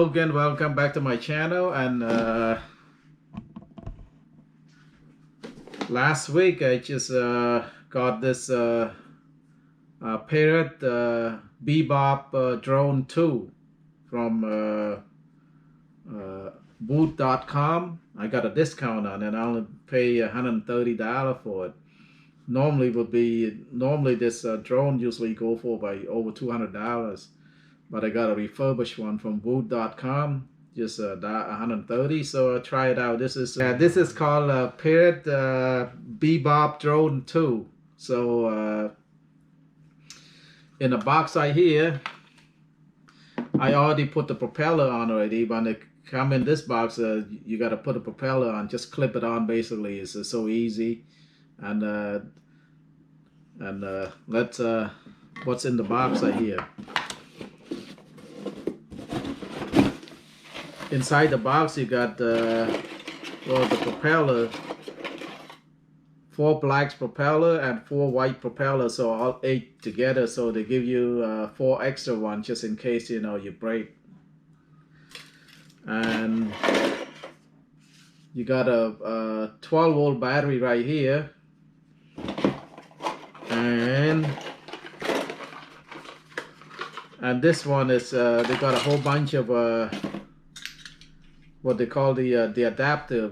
Hello again, welcome back to my channel. And last week I just got this Parrot Bebop drone 2 from boot.com. I got a discount on it. I only pay $130 for it. Normally this drone usually go for by over $200, but I got a refurbished one from boot.com, just $130. So I try it out. This is called Parrot Bebop Drone 2. So in the box right here, I already put the propeller on already. When it come in this box, you got to put a propeller on. Just clip it on. Basically, it's so easy. And let's what's in the box right here. Inside the box, you got the propeller, 4 black propeller and 4 white propeller, so all 8 together. So they give you 4 extra ones just in case you break. And you got a 12-volt battery right here, and this one is they got a whole bunch of what they call the adapter,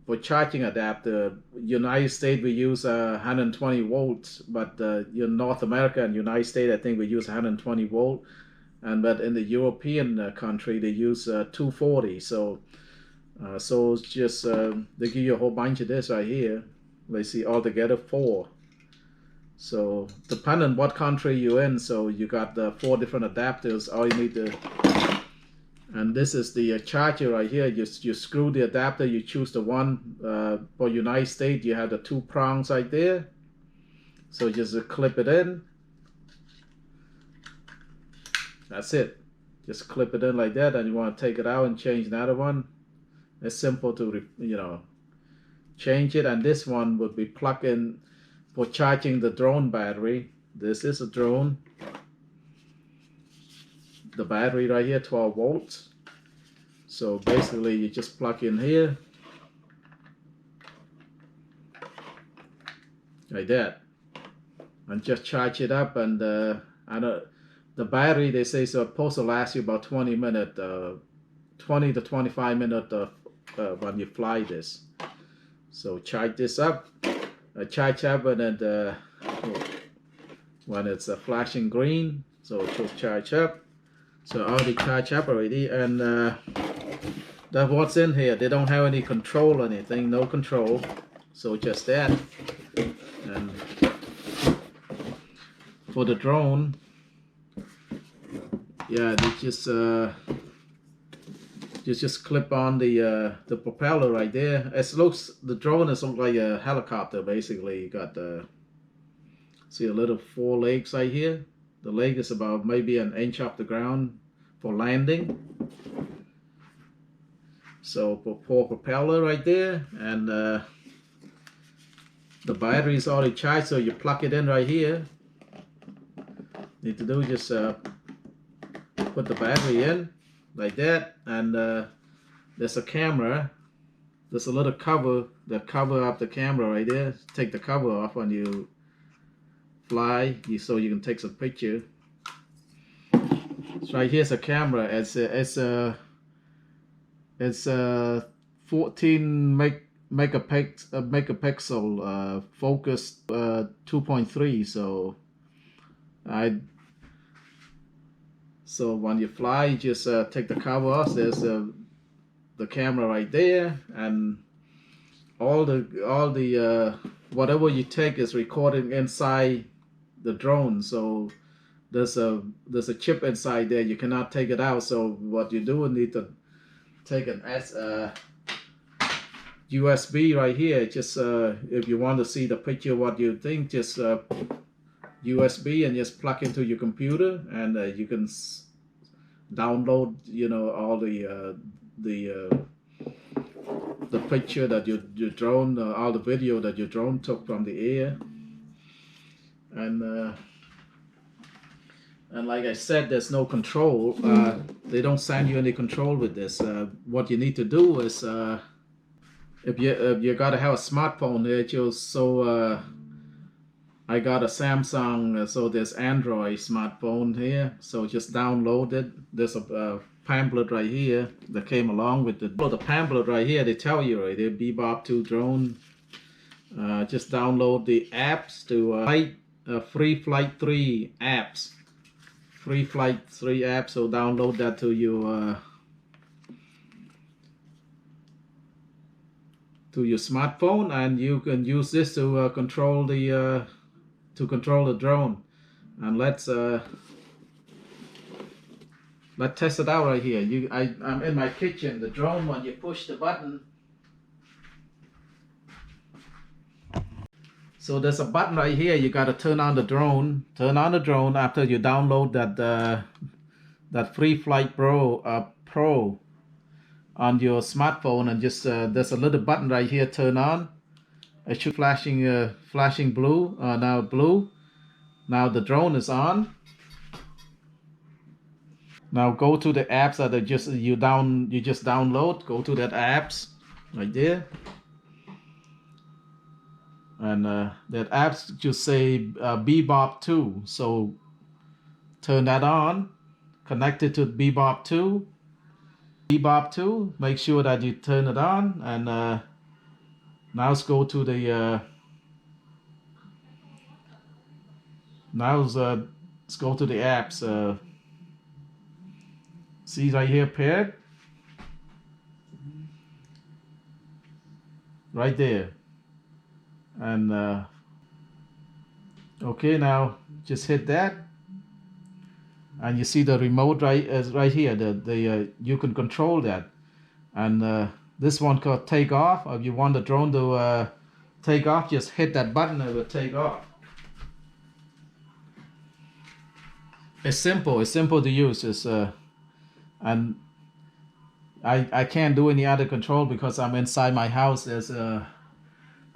for charging adapter. United States we use 120 volts, but in North America and United States I think we use 120 volt, but in the European country they use 240. So it's just they give you a whole bunch of this right here. Let's see, altogether 4. So depending on what country you're in, so you got the 4 different adapters. All you need to, and this is the charger right here. You screw the adapter, you choose the one. For United States you have the 2 prongs right there, so just clip it in. That's it, just clip it in like that. And you want to take it out and change another one, it's simple to change it. And this one would be plugged in for charging the drone battery. This is a drone. The battery right here, 12 volts. So basically you just plug in here like that and just charge it up. And the battery, they say, is supposed to last you about 20 minutes, 20 to 25 minutes when you fly this. So charge this up, charge up, and then when it's flashing green, so it should charge up. So I already charged up already, and that's what's in here. They don't have any control or anything, no control, so just that. And for the drone, yeah, they just clip on the propeller right there. The drone is like a helicopter basically. You got see a little 4 legs right here. The leg is about maybe an inch off the ground for landing. So for propeller right there, and the battery is already charged, so you plug it in right here. Need to do just put the battery in like that, and there's a camera. There's a little cover that cover up the camera right there. Take the cover off when you fly, so you can take some picture. So right here's a camera. It's 14 megapixel focus 2.3. So when you fly, you just take the cover off. There's the camera right there, and all the whatever you take is recorded inside the drone. So there's a chip inside there. You cannot take it out. So what you do, you need to take an USB right here. Just if you want to see the picture, what you think, just USB and just plug into your computer, and you can download all the picture that your drone, all the video that your drone took from the air. And And like I said, there's no control. They don't send you any control with this. What you need to do is, if you gotta have a smartphone there, I got a Samsung, so there's Android smartphone here. So just download it. There's a pamphlet right here that came along with the pamphlet right here. They tell you right there, Bebop 2 drone. Just download the apps to Free Flight 3 apps. Free Flight 3 app, so download that to your smartphone, and you can use this to control the drone. And let's test it out right here. I'm in my kitchen. The drone, when you push the button, so there's a button right here. You got to turn on the drone. Turn on the drone after you download that Free Flight Pro on your smartphone, and just there's a little button right here. Turn on. It should flashing blue. Now blue. Now the drone is on. Now go to the apps that are you just download. Go to that apps right there. And that apps just say Bebop 2. So turn that on. Connect it to Bebop 2. Bebop 2. Make sure that you turn it on. And now let's go to the let's go to the apps. See right here, Parrot. Right there. And okay, now just hit that, and you see the remote right here. You can control that, and this one called take off. If you want the drone to take off, just hit that button and it will take off. It's simple. It's simple to use. And I can't do any other control because I'm inside my house. There's a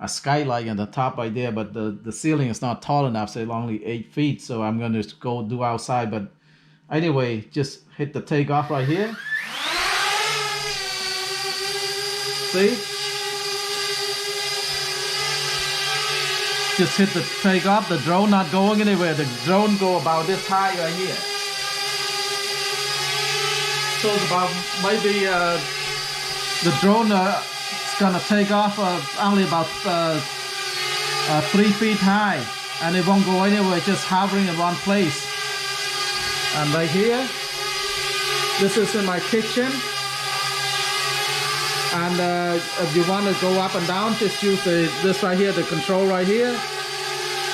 skylight on the top right there, but the ceiling is not tall enough, so it's only 8 feet. So I'm going to go do outside. But anyway, just hit the take off right here. See? Just hit the take off. The drone not going anywhere. The drone go about this high right here. So it's about maybe the drone is gonna take off only about 3 feet high, and it won't go anywhere, just hovering in one place. And right here, this is in my kitchen. And if you want to go up and down, just use this right here, the control right here.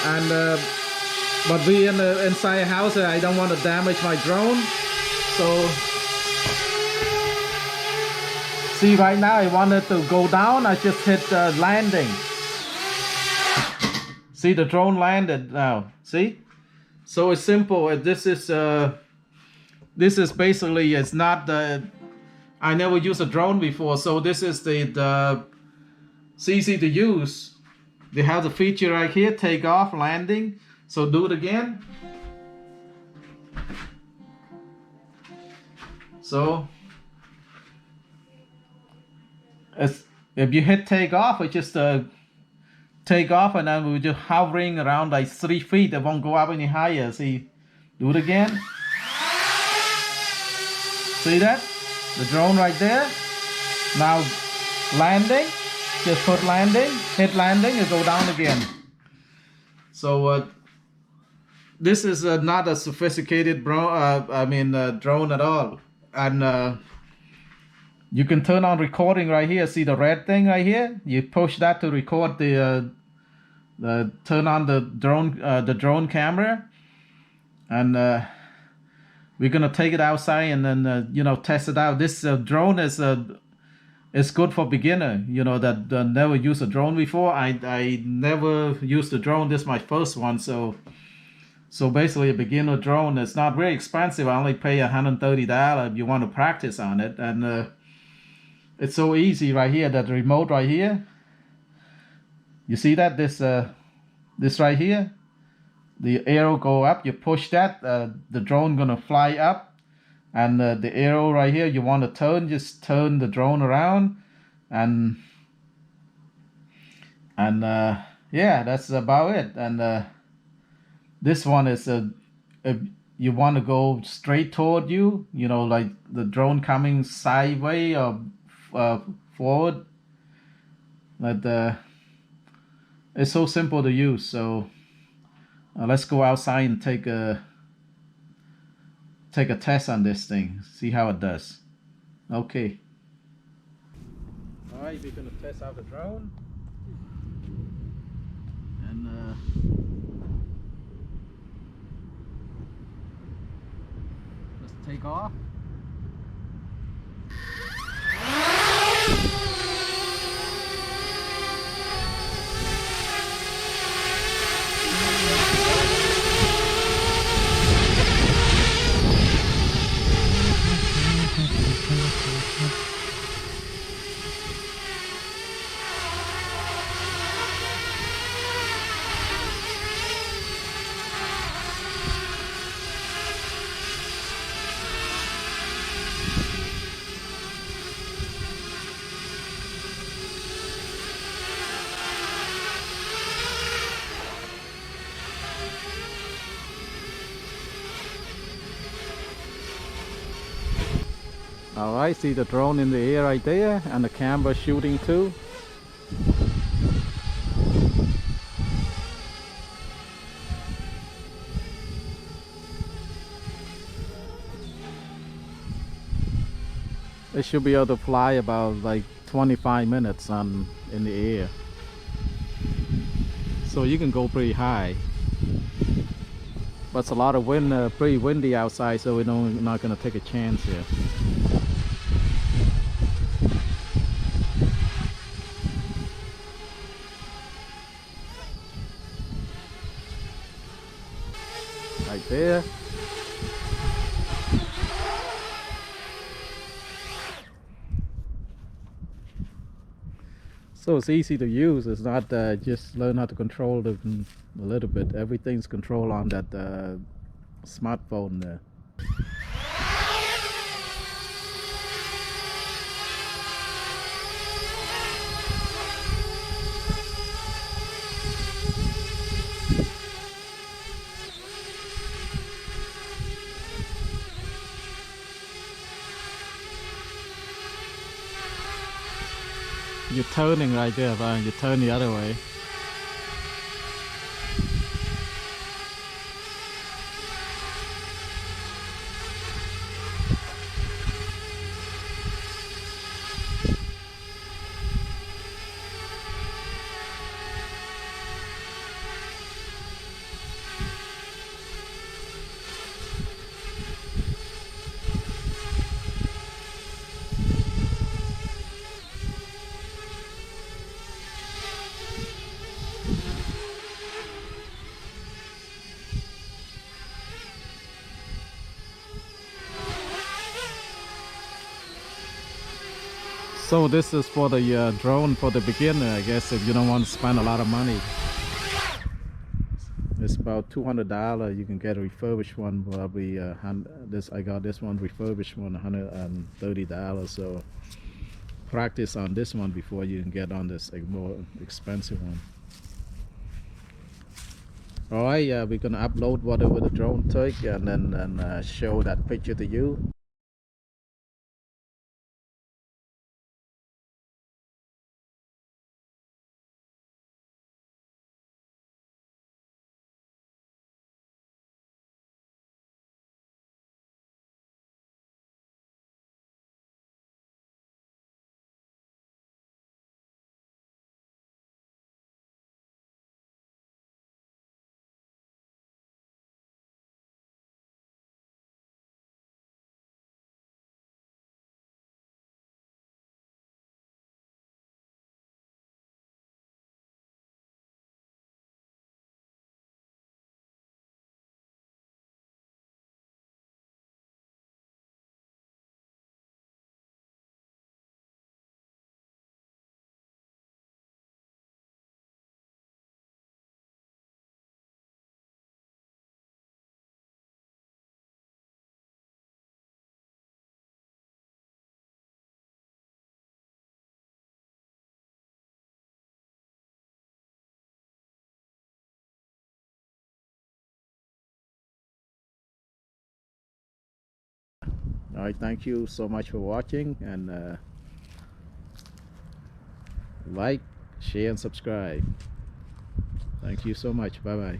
And but we inside a house, I don't want to damage my drone, so. See, right now I wanted to go down. I just hit landing. See, the drone landed now. See? So it's simple. This is basically, it's not the. I never used a drone before, so this is it's easy to use. They have the feature right here, take off, landing. So do it again. So. If you hit take off, it just take off, and then we're just hovering around like 3 feet. It won't go up any higher. See, do it again. See that? The drone right there. Now landing, just put landing, hit landing, and go down again. So this is not a sophisticated drone at all, and. You can turn on recording right here. See the red thing right here? You push that to record turn on the drone camera, and we're gonna take it outside and then test it out. This drone is good for beginner. That never used a drone before. I never used a drone. This is my first one, so basically a beginner drone. It's not very expensive. I only pay $130 if you want to practice on it, and it's so easy right here. That remote right here. You see that this right here? the arrow go up, you push that, the drone gonna fly up, and the arrow right here, you want to turn, just turn the drone around, and yeah, that's about it. And this one is if you want to go straight toward you, like the drone coming sideways or uh, forward, but it's so simple to use. So let's go outside and take a test on this thing, see how it does. Okay. All right, we're gonna test out the drone, and let's take off. All right, see the drone in the air right there, and the camera shooting too. It should be able to fly about like 25 minutes in the air. So you can go pretty high. But it's a lot of wind, pretty windy outside, so we're not gonna take a chance here. Right there. So it's easy to use. It's not just learn how to control it a little bit. Everything's controlled on that smartphone there. You're turning right there, Brian. You turn the other way. So this is for the drone for the beginner, I guess, if you don't want to spend a lot of money. It's about $200. You can get a refurbished one, probably I got this one refurbished one, $130. So practice on this one before you can get on this more expensive one. All right, we're gonna upload whatever the drone took, and then show that picture to you. All right, thank you so much for watching, and like, share, and subscribe. Thank you so much. Bye bye.